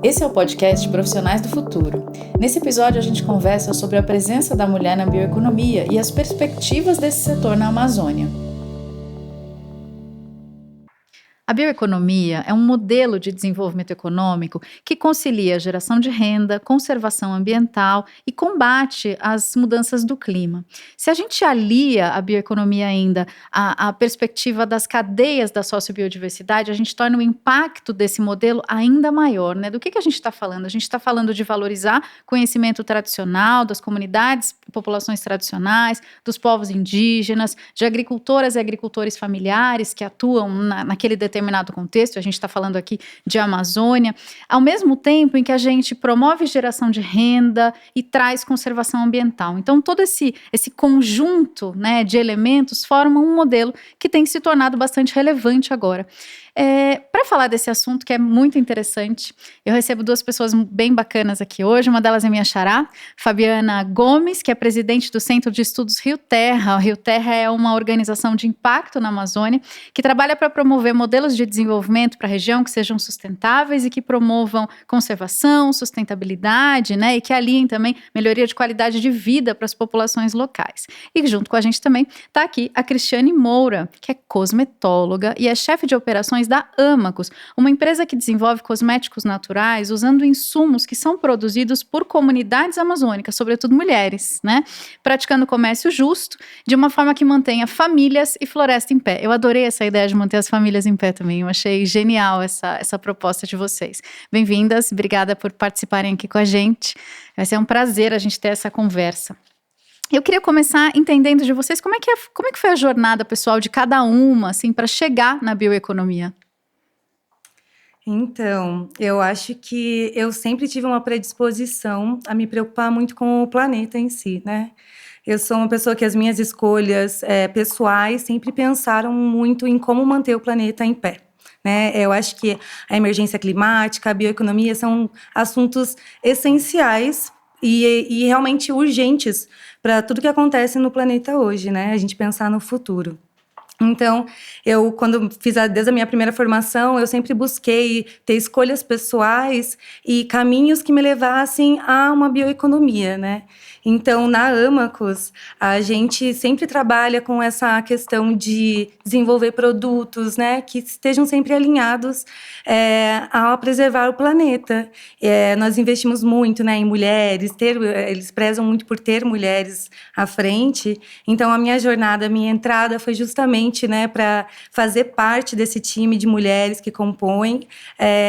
Esse é o podcast Profissionais do Futuro. Nesse episódio a gente conversa sobre a presença da mulher na bioeconomia e as perspectivas desse setor na Amazônia. A bioeconomia é um modelo de desenvolvimento econômico que concilia a geração de renda, conservação ambiental e combate às mudanças do clima. Se a gente alia a bioeconomia ainda à perspectiva das cadeias da sociobiodiversidade, a gente torna o impacto desse modelo ainda maior, né? Do que a gente está falando? A gente está falando de valorizar conhecimento tradicional das comunidades, populações tradicionais, dos povos indígenas, de agricultoras e agricultores familiares que atuam naquele determinado contexto. A gente está falando aqui de Amazônia, ao mesmo tempo em que a gente promove geração de renda e traz conservação ambiental. Então, todo esse conjunto, né, de elementos forma um modelo que tem se tornado bastante relevante agora. Para falar desse assunto, que é muito interessante, eu recebo duas pessoas bem bacanas aqui hoje. Uma delas é minha xará, Fabiana Gomes, que é presidente do Centro de Estudos Rio Terra. O Rio Terra é uma organização de impacto na Amazônia que trabalha para promover modelos de desenvolvimento para a região que sejam sustentáveis e que promovam conservação, sustentabilidade, né, e que aliem também melhoria de qualidade de vida para as populações locais. E junto com a gente também está aqui a Cristiane Moura, que é cosmetóloga e é chefe de operações da Amacus, uma empresa que desenvolve cosméticos naturais usando insumos que são produzidos por comunidades amazônicas, sobretudo mulheres, né? Praticando comércio justo, de uma forma que mantenha famílias e floresta em pé. Eu adorei essa ideia de manter as famílias em pé também, eu achei genial essa proposta de vocês. Bem-vindas, obrigada por participarem aqui com a gente. Vai ser um prazer a gente ter essa conversa. Eu queria começar entendendo de vocês como é que foi a jornada pessoal de cada uma, assim, para chegar na bioeconomia. Então, eu acho que eu sempre tive uma predisposição a me preocupar muito com o planeta em si, né? Eu sou uma pessoa que as minhas escolhas pessoais sempre pensaram muito em como manter o planeta em pé, né? Eu acho que a emergência climática, a bioeconomia são assuntos essenciais e realmente urgentes para tudo que acontece no planeta hoje, né? A gente pensar no futuro. Então, quando fiz desde a minha primeira formação, eu sempre busquei ter escolhas pessoais e caminhos que me levassem a uma bioeconomia, né? Então, na Amacus, a gente sempre trabalha com essa questão de desenvolver produtos, né, que estejam sempre alinhados a preservar o planeta. Nós investimos muito, né, em mulheres, eles prezam muito por ter mulheres à frente. Então, a minha jornada, a minha entrada foi justamente, né, para fazer parte desse time de mulheres que compõem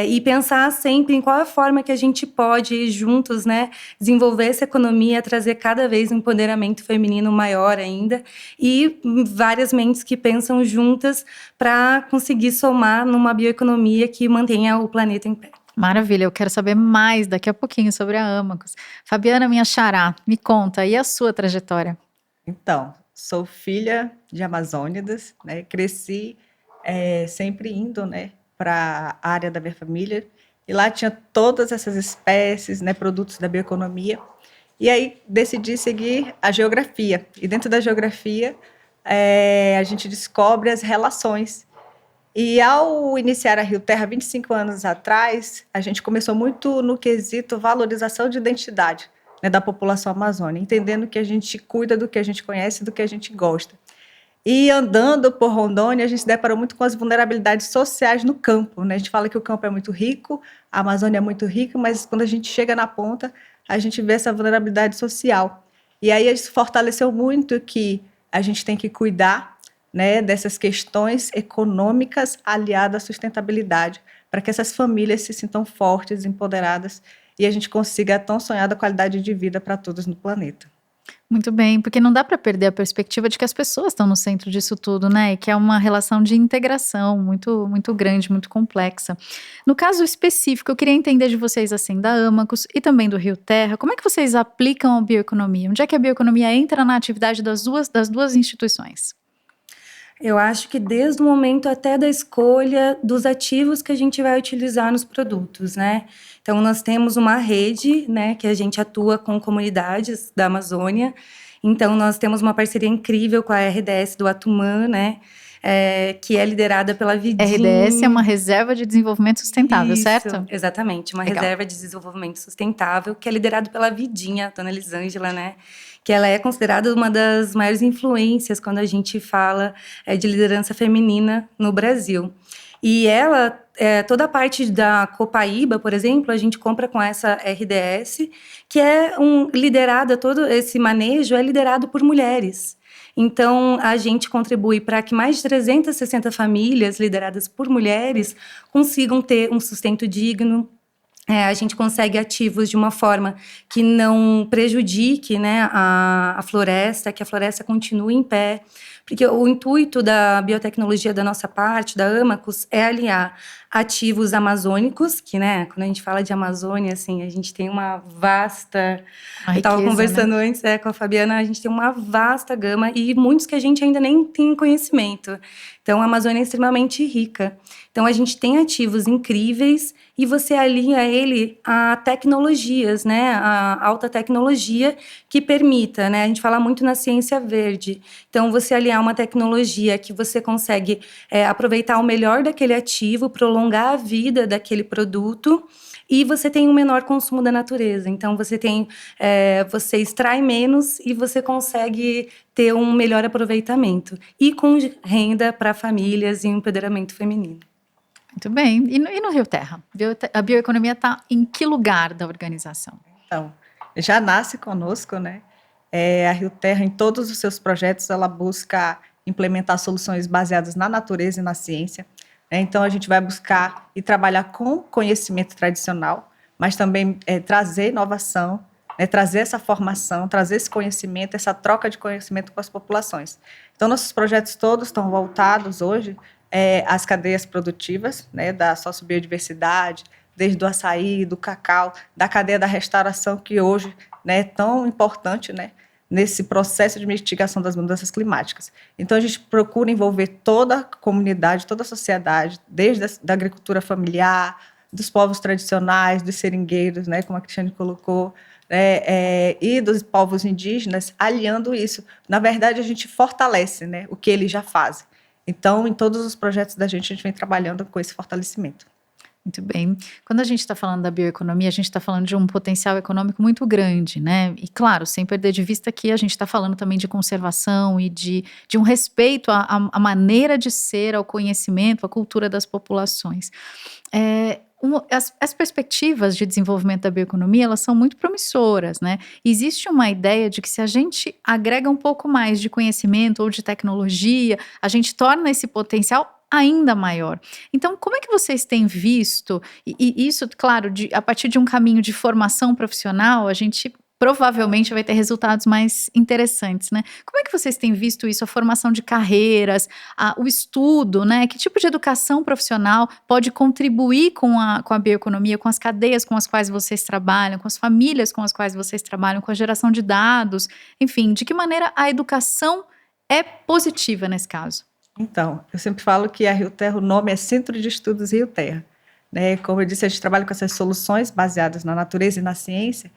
e pensar sempre em qual a forma que a gente pode, juntos, né, desenvolver essa economia, trazer cada vez um empoderamento feminino maior ainda e várias mentes que pensam juntas para conseguir somar numa bioeconomia que mantenha o planeta em pé. Maravilha, eu quero saber mais daqui a pouquinho sobre a Amacus. Fabiana, minha xará, me conta, e a sua trajetória? Então, sou filha de amazônidas, né? Cresci sempre indo, né, para a área da minha família, e lá tinha todas essas espécies, né, produtos da bioeconomia. E aí decidi seguir a geografia. E dentro da geografia, a gente descobre as relações. E ao iniciar a Rio Terra, 25 anos atrás, a gente começou muito no quesito valorização de identidade, né, da população amazônica, entendendo que a gente cuida do que a gente conhece, do que a gente gosta. E andando por Rondônia, a gente se deparou muito com as vulnerabilidades sociais no campo, né? A gente fala que o campo é muito rico, a Amazônia é muito rica, mas quando a gente chega na ponta, a gente vê essa vulnerabilidade social. E aí isso fortaleceu muito que a gente tem que cuidar, né, dessas questões econômicas aliadas à sustentabilidade, para que essas famílias se sintam fortes, empoderadas, e a gente consiga a tão sonhada qualidade de vida para todos no planeta. Muito bem, porque não dá para perder a perspectiva de que as pessoas estão no centro disso tudo, né? E que é uma relação de integração muito, muito grande, muito complexa. No caso específico, eu queria entender de vocês, assim, da Amacus e também do Rio Terra, como é que vocês aplicam a bioeconomia? Onde é que a bioeconomia entra na atividade das duas instituições? Eu acho que desde o momento até da escolha dos ativos que a gente vai utilizar nos produtos, né? Então, nós temos uma rede, né, que a gente atua com comunidades da Amazônia. Então, nós temos uma parceria incrível com a RDS do Atumã, né? que é liderada pela Vidinha. RDS é uma reserva de desenvolvimento sustentável, certo? Exatamente, uma Legal. reserva de desenvolvimento sustentável, que é liderada pela Vidinha, dona Elisângela, né? Que ela é considerada uma das maiores influências quando a gente fala de liderança feminina no Brasil. E ela, toda a parte da Copaíba, por exemplo, a gente compra com essa RDS, que é liderada, todo esse manejo é liderado por mulheres. Então, a gente contribui para que mais de 360 famílias lideradas por mulheres consigam ter um sustento digno. A gente consegue ativos de uma forma que não prejudique, né, a floresta, que a floresta continue em pé. Porque o intuito da biotecnologia da nossa parte, da Amacus, é aliar ativos amazônicos, que, né, quando a gente fala de Amazônia, assim, a gente tem uma vasta... Eu estava conversando antes com a Fabiana, a gente tem uma vasta gama e muitos que a gente ainda nem tem conhecimento. Então, a Amazônia é extremamente rica. Então, a gente tem ativos incríveis e você alinha ele a tecnologias, né, a alta tecnologia que permita, né, a gente fala muito na ciência verde. Então, você aliar uma tecnologia que você consegue aproveitar o melhor daquele ativo, prolongar a vida daquele produto e você tem um menor consumo da natureza. Então, você extrai menos e você consegue ter um melhor aproveitamento. E com renda para famílias e empoderamento feminino. Muito bem. E no Rio Terra? A bioeconomia está em que lugar da organização? Então, já nasce conosco, né? A Rio Terra, em todos os seus projetos, ela busca implementar soluções baseadas na natureza e na ciência. Então, a gente vai buscar e trabalhar com conhecimento tradicional, mas também trazer inovação, trazer essa formação, trazer esse conhecimento, essa troca de conhecimento com as populações. Então, nossos projetos todos estão voltados hoje às cadeias produtivas, né, da sociobiodiversidade, desde o açaí, do cacau, da cadeia da restauração, que hoje, né, é tão importante, né, nesse processo de mitigação das mudanças climáticas. Então, a gente procura envolver toda a comunidade, toda a sociedade, desde da agricultura familiar, dos povos tradicionais, dos seringueiros, né, como a Cristiane colocou, e dos povos indígenas, aliando isso. Na verdade, a gente fortalece, né, o que eles já fazem. Então, em todos os projetos da gente, a gente vem trabalhando com esse fortalecimento. Muito bem. Quando a gente está falando da bioeconomia, a gente está falando de um potencial econômico muito grande, né? E claro, sem perder de vista que a gente está falando também de conservação e de um respeito à maneira de ser, ao conhecimento, à cultura das populações. As perspectivas de desenvolvimento da bioeconomia, elas são muito promissoras, né? Existe uma ideia de que se a gente agrega um pouco mais de conhecimento ou de tecnologia, a gente torna esse potencial ainda maior. Então, como é que vocês têm visto, e isso, claro, a partir de um caminho de formação profissional, a gente provavelmente vai ter resultados mais interessantes, né? Como é que vocês têm visto isso, a formação de carreiras, o estudo, né? Que tipo de educação profissional pode contribuir com a bioeconomia, com as cadeias com as quais vocês trabalham, com as famílias com as quais vocês trabalham, com a geração de dados, enfim, de que maneira a educação é positiva nesse caso? Então, eu sempre falo que a Rio Terra, o nome é Centro de Estudos Rio Terra, né? Como eu disse, a gente trabalha com essas soluções baseadas na natureza e na ciência.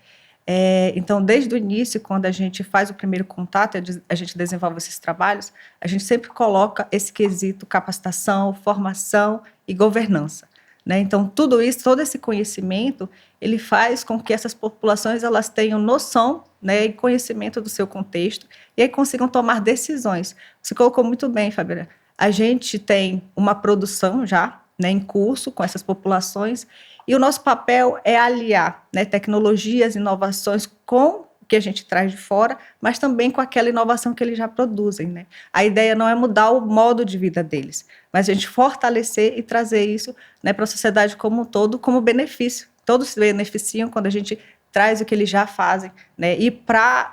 Então, desde o início, quando a gente faz o primeiro contato, a gente desenvolve esses trabalhos, a gente sempre coloca esse quesito capacitação, formação e governança, né? Então, tudo isso, todo esse conhecimento, ele faz com que essas populações elas tenham noção, né, e conhecimento do seu contexto e aí consigam tomar decisões. Você colocou muito bem, Fabiana. A gente tem uma produção já, né, em curso com essas populações e o nosso papel é aliar, né, tecnologias, inovações com o que a gente traz de fora, mas também com aquela inovação que eles já produzem, né? A ideia não é mudar o modo de vida deles, mas a gente fortalecer e trazer isso, né, para a sociedade como um todo, como benefício. Todos se beneficiam quando a gente traz o que eles já fazem, né? E para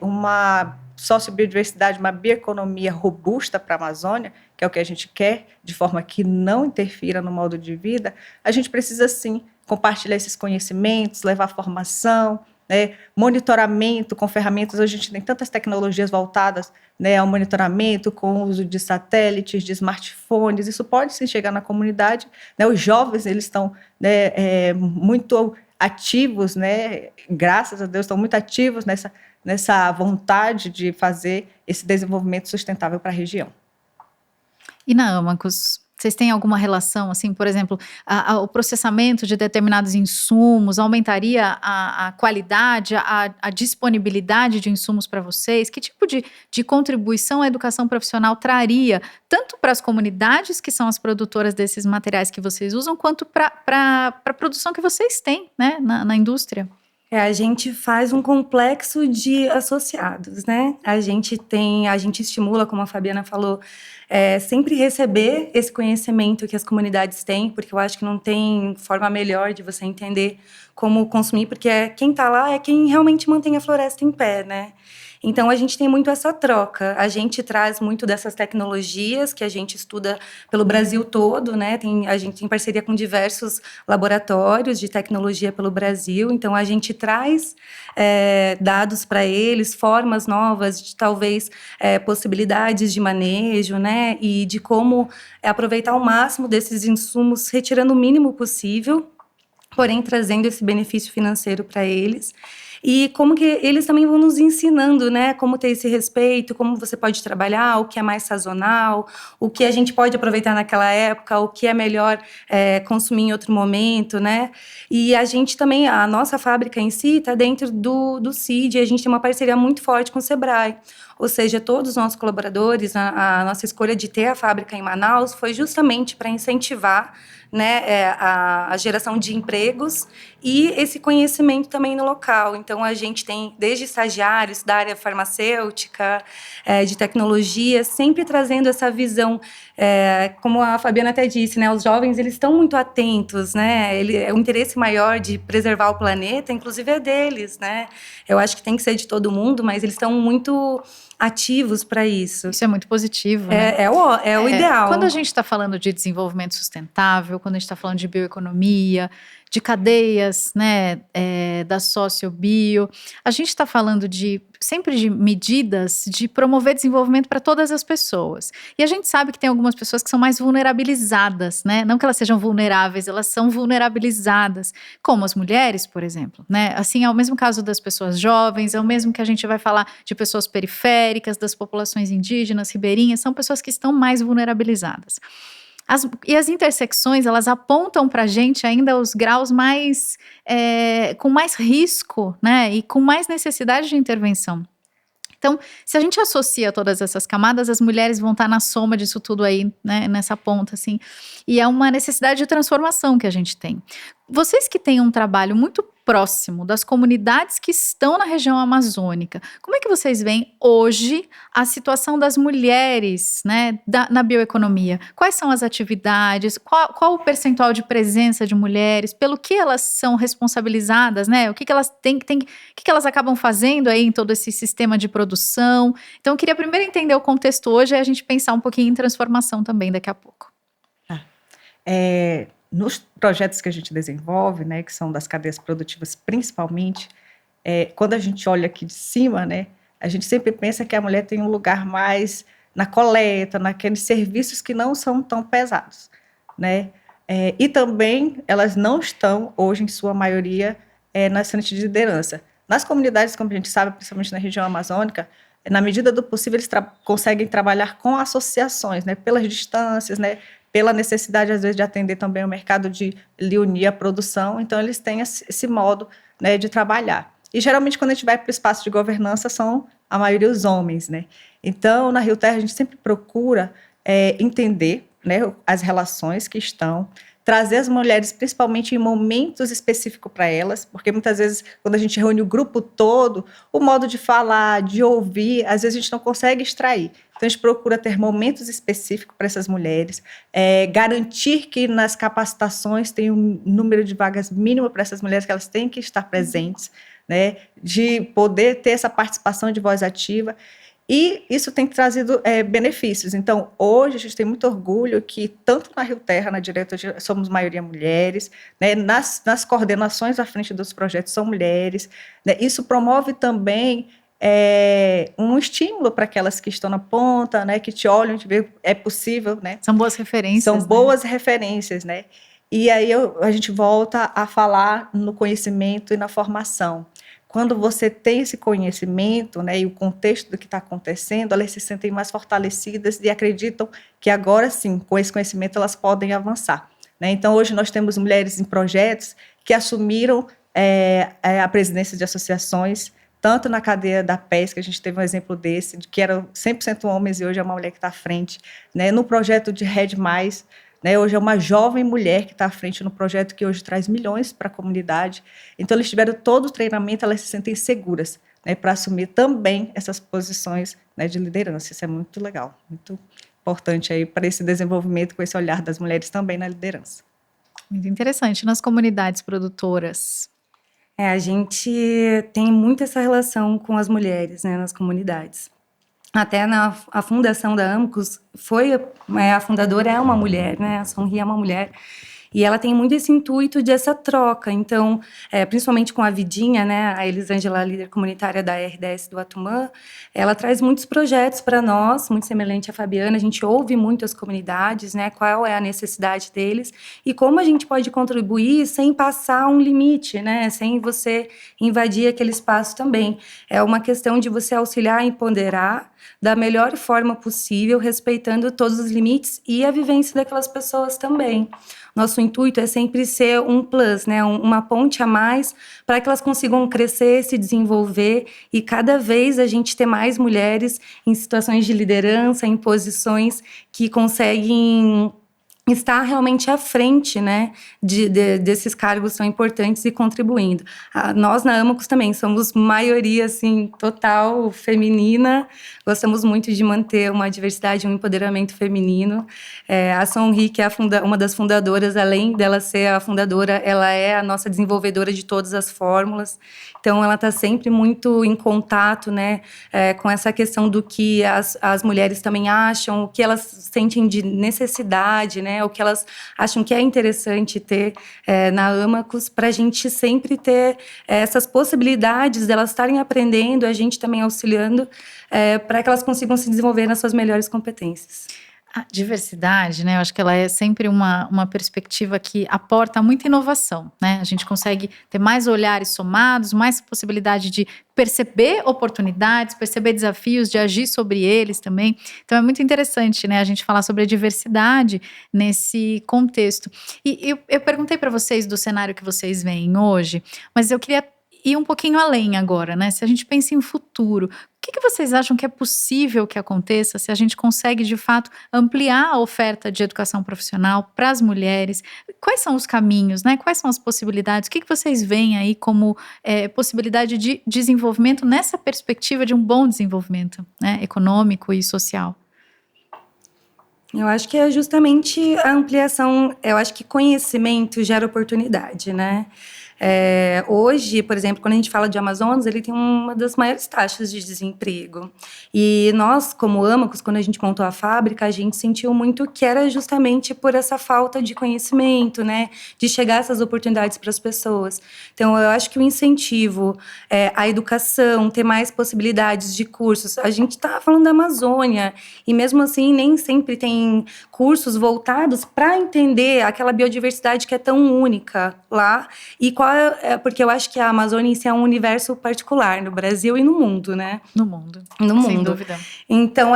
uma sociobiodiversidade, uma bioeconomia robusta para a Amazônia, que é o que a gente quer, de forma que não interfira no modo de vida, a gente precisa, sim, compartilhar esses conhecimentos, levar formação, né, monitoramento com ferramentas. Hoje a gente tem tantas tecnologias voltadas, né, ao monitoramento, com o uso de satélites, de smartphones. Isso pode, sim, chegar na comunidade, né? Os jovens, eles estão, né, muito ativos, né, graças a Deus, estão muito ativos nessa vontade de fazer esse desenvolvimento sustentável para a região. E na Amacus, vocês têm alguma relação, assim, por exemplo, o processamento de determinados insumos aumentaria a qualidade, a disponibilidade de insumos para vocês? Que tipo de contribuição a educação profissional traria, tanto para as comunidades que são as produtoras desses materiais que vocês usam, quanto para a produção que vocês têm, né, na indústria? A gente faz um complexo de associados, né? A gente estimula, como a Fabiana falou, sempre receber esse conhecimento que as comunidades têm, porque eu acho que não tem forma melhor de você entender como consumir, porque quem está lá é quem realmente mantém a floresta em pé, né? Então, a gente tem muito essa troca. A gente traz muito dessas tecnologias que a gente estuda pelo Brasil todo, né? A gente tem parceria com diversos laboratórios de tecnologia pelo Brasil. Então, a gente traz dados para eles, formas novas de, talvez, possibilidades de manejo, né? E de como aproveitar o máximo desses insumos, retirando o mínimo possível, porém trazendo esse benefício financeiro para eles. E como que eles também vão nos ensinando, né, como ter esse respeito, como você pode trabalhar, o que é mais sazonal, o que a gente pode aproveitar naquela época, o que é melhor consumir em outro momento, né? E a gente também, a nossa fábrica em si está dentro do CID, a gente tem uma parceria muito forte com o Sebrae. Ou seja, todos os nossos colaboradores, a nossa escolha de ter a fábrica em Manaus foi justamente para incentivar, né, a geração de empregos e esse conhecimento também no local. Então, a gente tem desde estagiários da área farmacêutica, de tecnologia, sempre trazendo essa visão, como a Fabiana até disse, né, os jovens eles estão muito atentos, né, o interesse maior de preservar o planeta, inclusive é deles, né. Eu acho que tem que ser de todo mundo, mas eles estão muito ativos para isso. Isso é muito positivo, né? É o ideal. Quando a gente está falando de desenvolvimento sustentável, quando a gente está falando de bioeconomia, de cadeias, né, da sociobio, a gente está falando sempre de medidas de promover desenvolvimento para todas as pessoas. E a gente sabe que tem algumas pessoas que são mais vulnerabilizadas, né? Não que elas sejam vulneráveis, elas são vulnerabilizadas, como as mulheres, por exemplo, né? Assim, é o mesmo caso das pessoas jovens, é o mesmo que a gente vai falar de pessoas periféricas, das populações indígenas, ribeirinhas, são pessoas que estão mais vulnerabilizadas. E as intersecções, elas apontam para a gente ainda os graus mais, com mais risco, né, e com mais necessidade de intervenção. Então, se a gente associa todas essas camadas, as mulheres vão estar na soma disso tudo aí, né, nessa ponta, assim, e é uma necessidade de transformação que a gente tem. Vocês que têm um trabalho muito próximo das comunidades que estão na região amazônica, como é que vocês veem hoje a situação das mulheres, né, na bioeconomia? Quais são as atividades? Qual o percentual de presença de mulheres? Pelo que elas são responsabilizadas, né? O que elas têm, o que elas acabam fazendo aí em todo esse sistema de produção? Então, eu queria primeiro entender o contexto hoje e a gente pensar um pouquinho em transformação também daqui a pouco. Nos projetos que a gente desenvolve, né, que são das cadeias produtivas principalmente, quando a gente olha aqui de cima, né, a gente sempre pensa que a mulher tem um lugar mais na coleta, naqueles serviços que não são tão pesados, né, e também elas não estão, hoje, em sua maioria, nas frentes de liderança. Nas comunidades, como a gente sabe, principalmente na região amazônica, na medida do possível, eles conseguem trabalhar com associações, né, pelas distâncias, né, pela necessidade, às vezes, de atender também o mercado, de unir a produção. Então, eles têm esse modo, né, de trabalhar. E, geralmente, quando a gente vai para o espaço de governança, são, a maioria, os homens, né? Então, na Rio Terra, a gente sempre procura entender, né, as relações que estão, trazer as mulheres, principalmente em momentos específicos para elas, porque muitas vezes, quando a gente reúne o grupo todo, o modo de falar, de ouvir, às vezes a gente não consegue extrair. Então, a gente procura ter momentos específicos para essas mulheres, garantir que nas capacitações tem um número de vagas mínimo para essas mulheres, que elas têm que estar presentes, né, de poder ter essa participação de voz ativa. E isso tem trazido benefícios. Então, hoje, a gente tem muito orgulho que, tanto na Rio Terra, na diretoria, somos maioria mulheres, né, nas coordenações à frente dos projetos são mulheres, né, isso promove também um estímulo para aquelas que estão na ponta, né, que te olham, te veem, é possível, né? São boas referências. São boas referências, né? E aí a gente volta a falar no conhecimento e na formação. quando você tem esse conhecimento, né, e o contexto do que está acontecendo, elas se sentem mais fortalecidas e acreditam que agora sim, com esse conhecimento, elas podem avançar, né? Então, hoje nós temos mulheres em projetos que assumiram a presidência de associações, tanto na cadeia da pesca, a gente teve um exemplo desse, de que eram 100% homens e hoje é uma mulher que está à frente, né? No projeto de Red Mais, né, hoje é uma jovem mulher que está à frente no projeto que hoje traz milhões para a comunidade. Então, eles tiveram todo o treinamento, elas se sentem seguras, né, para assumir também essas posições, né, de liderança. Isso é muito legal, muito importante aí para esse desenvolvimento, com esse olhar das mulheres também na liderança. Muito interessante. Nas comunidades produtoras? A gente tem muito essa relação com as mulheres, né, nas comunidades. Até a fundação da Amicus, a fundadora é uma mulher, né? A Sonri é uma mulher. E ela tem muito esse intuito de essa troca. Então, principalmente com a Vidinha, né? A Elisângela, líder comunitária da RDS do Atumã, ela traz muitos projetos para nós, muito semelhante à Fabiana. A gente ouve muito as comunidades, né? Qual é a necessidade deles e como a gente pode contribuir sem passar um limite, né? Sem você invadir aquele espaço também. É uma questão de você auxiliar e ponderar da melhor forma possível, respeitando todos os limites e a vivência daquelas pessoas também. Nosso intuito é sempre ser um plus, né? Uma ponte a mais para que elas consigam crescer, se desenvolver e cada vez a gente ter mais mulheres em situações de liderança, em posições que conseguem estar realmente à frente, né, desses cargos tão importantes e contribuindo. Nós na Amicus também somos maioria, assim, total feminina, gostamos muito de manter uma diversidade, um empoderamento feminino. A Sonri, que é uma das fundadoras, além dela ser a fundadora, ela é a nossa desenvolvedora de todas as fórmulas, então ela está sempre muito em contato, né, com essa questão do que as mulheres também acham, o que elas sentem de necessidade, né, o que elas acham que é interessante ter na Amicus, para a gente sempre ter essas possibilidades delas estarem aprendendo, a gente também auxiliando, para que elas consigam se desenvolver nas suas melhores competências. A diversidade, né, eu acho que ela é sempre uma perspectiva que aporta muita inovação, né? A gente consegue ter mais olhares somados, mais possibilidade de perceber oportunidades, perceber desafios, de agir sobre eles também. Então é muito interessante, né, a gente falar sobre a diversidade nesse contexto. E eu perguntei para vocês do cenário que vocês veem hoje, mas eu queria ir um pouquinho além agora, né? Se a gente pensa em futuro, o que vocês acham que é possível que aconteça se a gente consegue, de fato, ampliar a oferta de educação profissional para as mulheres? Quais são os caminhos, né? Quais são as possibilidades? O que vocês veem aí como possibilidade de desenvolvimento nessa perspectiva de um bom desenvolvimento, né, econômico e social? Eu acho que é justamente a ampliação, eu acho que conhecimento gera oportunidade, né? Hoje, por exemplo, quando a gente fala de Amazonas, ele tem uma das maiores taxas de desemprego. E nós, como Amicus, quando a gente montou a fábrica, a gente sentiu muito que era justamente por essa falta de conhecimento, né? De chegar essas oportunidades para as pessoas. Então, eu acho que o incentivo, a educação, ter mais possibilidades de cursos. A gente está falando da Amazônia, e mesmo assim, nem sempre tem cursos voltados para entender aquela biodiversidade que é tão única lá. E porque eu acho que a Amazônia em si é um universo particular no Brasil e no mundo, né? No mundo. No mundo. Sem dúvida. Então,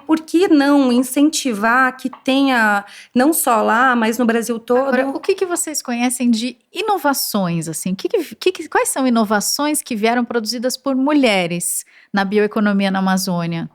por que não incentivar que tenha, não só lá, mas no Brasil todo? Agora, o que vocês conhecem de inovações, assim? Quais são inovações que vieram produzidas por mulheres na bioeconomia na Amazônia?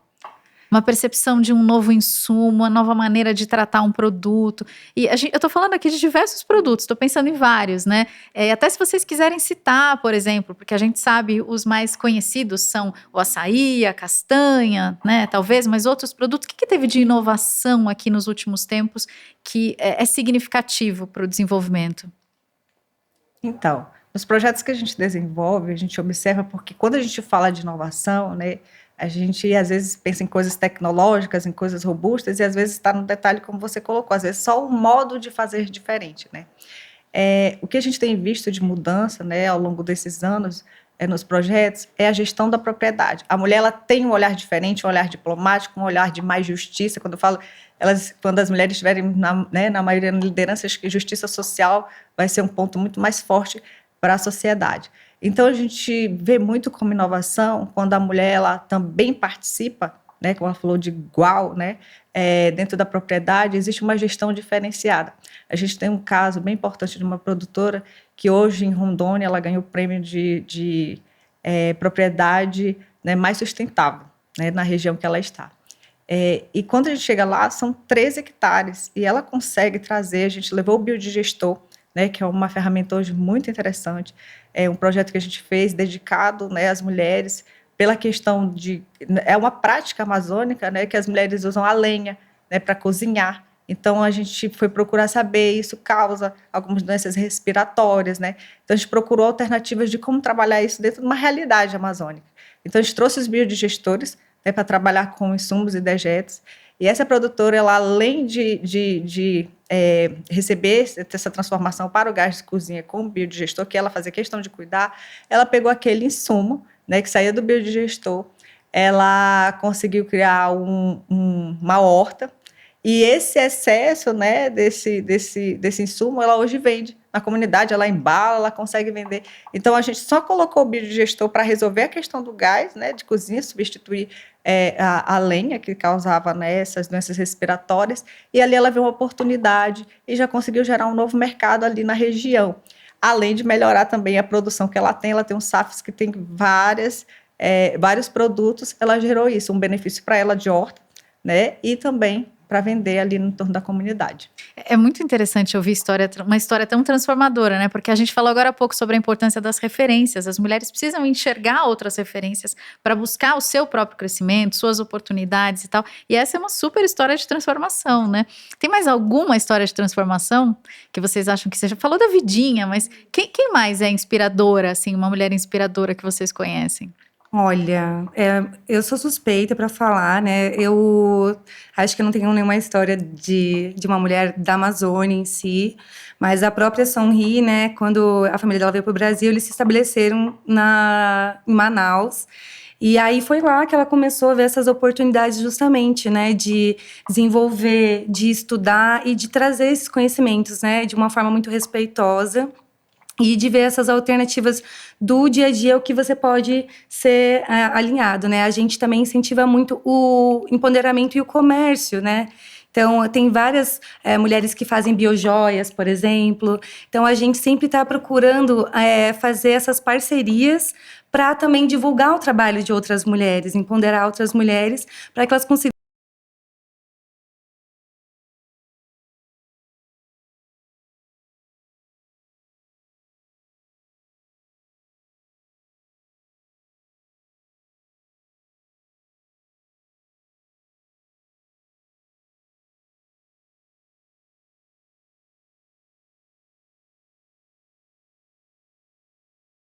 Uma percepção de um novo insumo, uma nova maneira de tratar um produto. E eu estou falando aqui de diversos produtos, estou pensando em vários, né? Até se vocês quiserem citar, por exemplo, porque a gente sabe os mais conhecidos são o açaí, a castanha, né? Talvez, mas outros produtos. O que teve de inovação aqui nos últimos tempos que é significativo para o desenvolvimento? Então, nos projetos que a gente desenvolve, a gente observa, porque quando a gente fala de inovação, né, a gente, às vezes, pensa em coisas tecnológicas, em coisas robustas, e às vezes está no detalhe, como você colocou, às vezes só o modo de fazer diferente, né? O que a gente tem visto de mudança, né, ao longo desses anos, nos projetos, é a gestão da propriedade. A mulher, ela tem um olhar diferente, um olhar diplomático, um olhar de mais justiça. Quando eu falo, quando as mulheres estiverem, na maioria na liderança, acho que justiça social vai ser um ponto muito mais forte para a sociedade. Então, a gente vê muito como inovação quando a mulher ela também participa, né, como ela falou de igual, né, dentro da propriedade, existe uma gestão diferenciada. A gente tem um caso bem importante de uma produtora que hoje em Rondônia ela ganhou o prêmio de propriedade, né, mais sustentável, né, na região que ela está. E quando a gente chega lá, são 13 hectares, e ela consegue trazer, a gente levou o biodigestor, né, que é uma ferramenta hoje muito interessante, é um projeto que a gente fez dedicado, né, às mulheres, pela questão de... É uma prática amazônica, né, que as mulheres usam a lenha, né, para cozinhar. Então, a gente foi procurar saber, isso causa algumas doenças respiratórias, né? Então, a gente procurou alternativas de como trabalhar isso dentro de uma realidade amazônica. Então, a gente trouxe os biodigestores, né, para trabalhar com insumos e dejetos. E essa produtora, ela, além de receber essa transformação para o gás de cozinha com o biodigestor, que ela fazia questão de cuidar, ela pegou aquele insumo, né, que saía do biodigestor, ela conseguiu criar uma horta, e esse excesso, né, desse insumo, ela hoje vende na comunidade, ela embala, ela consegue vender. Então, a gente só colocou o biodigestor para resolver a questão do gás, né, de cozinha, substituir a lenha que causava, né, essas doenças respiratórias, e ali ela viu uma oportunidade e já conseguiu gerar um novo mercado ali na região. Além de melhorar também a produção que ela tem um SAFs que tem vários produtos, ela gerou isso, um benefício para ela de horta, né, e também para vender ali no entorno da comunidade. É muito interessante ouvir uma história tão transformadora, né? Porque a gente falou agora há pouco sobre a importância das referências. As mulheres precisam enxergar outras referências para buscar o seu próprio crescimento, suas oportunidades e tal. E essa é uma super história de transformação, né? Tem mais alguma história de transformação que vocês acham que seja? Falou da Vidinha, mas quem mais é inspiradora, assim, uma mulher inspiradora que vocês conhecem? Olha, eu sou suspeita para falar, né? Eu acho que eu não tenho nenhuma história de uma mulher da Amazônia em si, mas a própria Sonri, né? Quando a família dela veio para o Brasil, eles se estabeleceram em Manaus. E aí foi lá que ela começou a ver essas oportunidades justamente, né? De desenvolver, de estudar e de trazer esses conhecimentos, né? De uma forma muito respeitosa. E de ver essas alternativas do dia a dia, o que você pode ser alinhado, né? A gente também incentiva muito o empoderamento e o comércio, né? Então, tem várias mulheres que fazem biojoias, por exemplo. Então, a gente sempre está procurando fazer essas parcerias para também divulgar o trabalho de outras mulheres, empoderar outras mulheres, para que elas consigam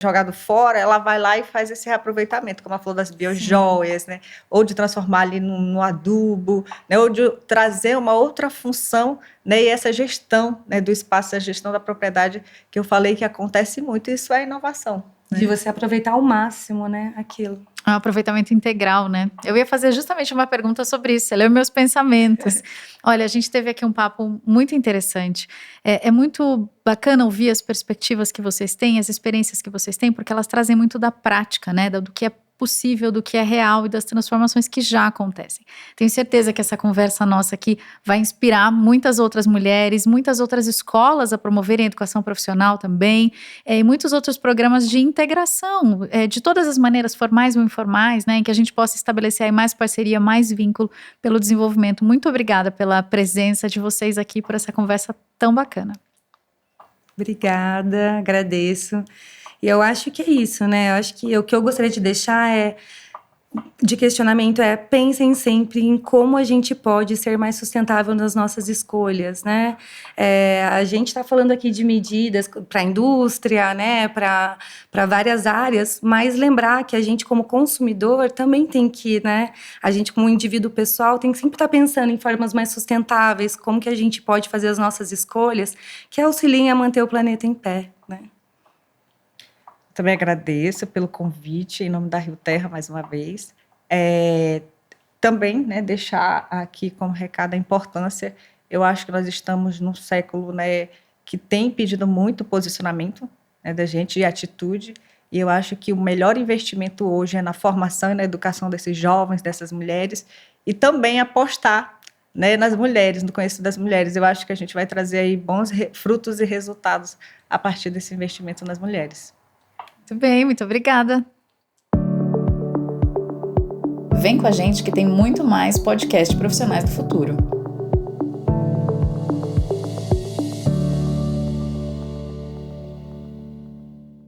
jogado fora, ela vai lá e faz esse reaproveitamento, como ela falou das biojoias, né? Ou de transformar ali no adubo, né? Ou de trazer uma outra função, né? E essa gestão, né, do espaço, a gestão da propriedade, que eu falei que acontece muito, isso é inovação. de você aproveitar ao máximo, né, aquilo. É um aproveitamento integral, né? Eu ia fazer justamente uma pergunta sobre isso, você leu meus pensamentos. Olha, a gente teve aqui um papo muito interessante. É muito bacana ouvir as perspectivas que vocês têm, as experiências que vocês têm, porque elas trazem muito da prática, né? Do que é possível, do que é real e das transformações que já acontecem. Tenho certeza que essa conversa nossa aqui vai inspirar muitas outras mulheres, muitas outras escolas a promoverem a educação profissional também, e muitos outros programas de integração, de todas as maneiras, formais ou informais, né, em que a gente possa estabelecer aí mais parceria, mais vínculo pelo desenvolvimento. Muito obrigada pela presença de vocês aqui, por essa conversa tão bacana. Obrigada, agradeço. E eu acho que é isso, né? Eu acho que o que eu gostaria de deixar de questionamento pensem sempre em como a gente pode ser mais sustentável nas nossas escolhas, né? A gente está falando aqui de medidas para a indústria, né? Para várias áreas, mas lembrar que a gente como consumidor também tem que, né? A gente como indivíduo pessoal tem que sempre estar pensando em formas mais sustentáveis, como que a gente pode fazer as nossas escolhas que auxiliem a manter o planeta em pé, né? Também agradeço pelo convite, em nome da Rio Terra, mais uma vez. Também, né, deixar aqui como recado a importância. Eu acho que nós estamos num século, né, que tem pedido muito posicionamento, né, da gente e atitude, E eu acho que o melhor investimento hoje é na formação e na educação desses jovens, dessas mulheres, e também apostar, né, nas mulheres, no conhecimento das mulheres. Eu acho que a gente vai trazer aí bons frutos e resultados a partir desse investimento nas mulheres. Muito bem, muito obrigada. Vem com a gente que tem muito mais podcast Profissionais do Futuro.